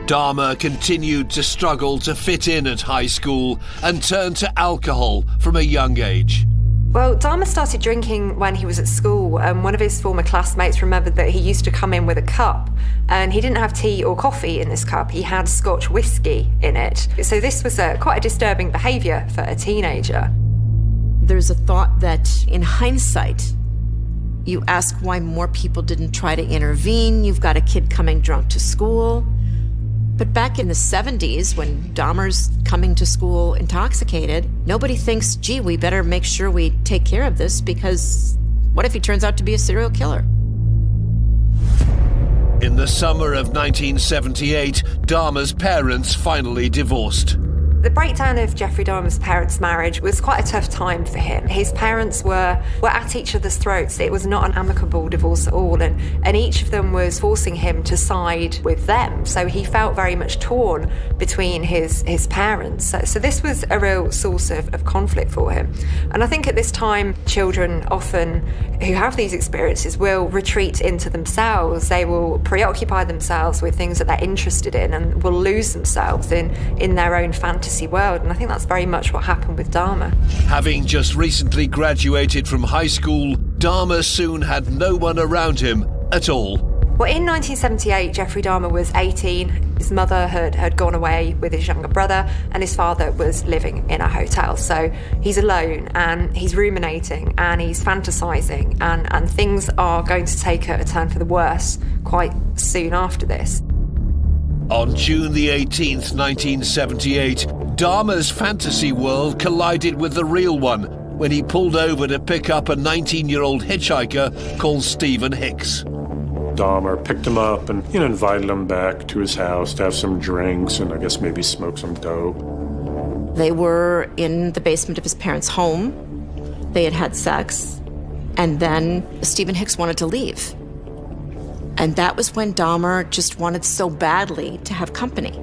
Dahmer continued to struggle to fit in at high school and turned to alcohol from a young age. Well, Dahmer started drinking when he was at school, and one of his former classmates remembered that he used to come in with a cup, and he didn't have tea or coffee in this cup, he had Scotch whiskey in it. So this was quite a disturbing behaviour for a teenager. There's a thought that, in hindsight, you ask why more people didn't try to intervene. You've got a kid coming drunk to school. But back in the 70s, when Dahmer's coming to school intoxicated, nobody thinks, gee, we better make sure we take care of this, because what if he turns out to be a serial killer? In the summer of 1978, Dahmer's parents finally divorced. The breakdown of Jeffrey Dahmer's parents' marriage was quite a tough time for him. His parents were at each other's throats. It was not an amicable divorce at all, and each of them was forcing him to side with them. So he felt very much torn between his parents. So this was a real source of conflict for him. And I think at this time, children often who have these experiences will retreat into themselves. They will preoccupy themselves with things that they're interested in and will lose themselves in their own fantasy world, and I think that's very much what happened with Dahmer. Having just recently graduated from high school, Dahmer soon had no one around him at all. Well, in 1978, Jeffrey Dahmer was 18. His mother had gone away with his younger brother, and his father was living in a hotel. So he's alone, and he's ruminating, and he's fantasizing, and things are going to take a turn for the worse quite soon after this. On June the 18th, 1978, Dahmer's fantasy world collided with the real one when he pulled over to pick up a 19-year-old hitchhiker called Stephen Hicks. Dahmer picked him up and invited him back to his house to have some drinks and I guess maybe smoke some dope. They were in the basement of his parents' home. They had had sex, and then Stephen Hicks wanted to leave. And that was when Dahmer just wanted so badly to have company.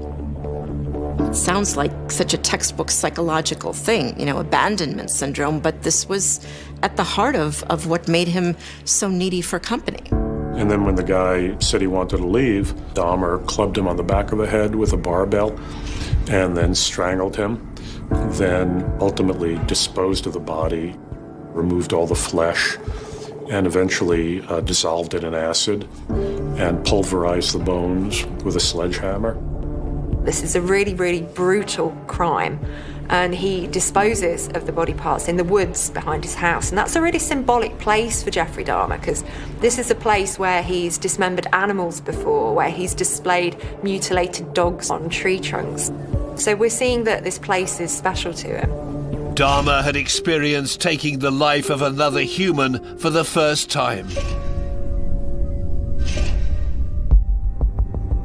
It sounds like such a textbook psychological thing, abandonment syndrome, but this was at the heart of what made him so needy for company. And then when the guy said he wanted to leave, Dahmer clubbed him on the back of the head with a barbell and then strangled him, then ultimately disposed of the body, removed all the flesh, and eventually dissolved it in acid and pulverized the bones with a sledgehammer. This is a really, really brutal crime, and he disposes of the body parts in the woods behind his house. And that's a really symbolic place for Jeffrey Dahmer, because this is a place where he's dismembered animals before, where he's displayed mutilated dogs on tree trunks. So we're seeing that this place is special to him. Dahmer had experienced taking the life of another human for the first time.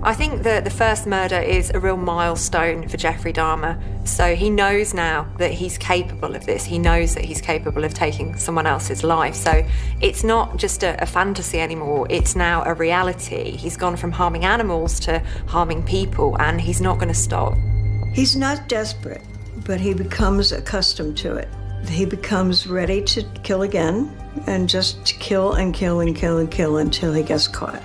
I think that the first murder is a real milestone for Jeffrey Dahmer. So he knows now that he's capable of this. He knows that he's capable of taking someone else's life. So it's not just a fantasy anymore. It's now a reality. He's gone from harming animals to harming people, and he's not going to stop. He's not desperate, but he becomes accustomed to it. He becomes ready to kill again, and just kill and kill and kill and kill until he gets caught.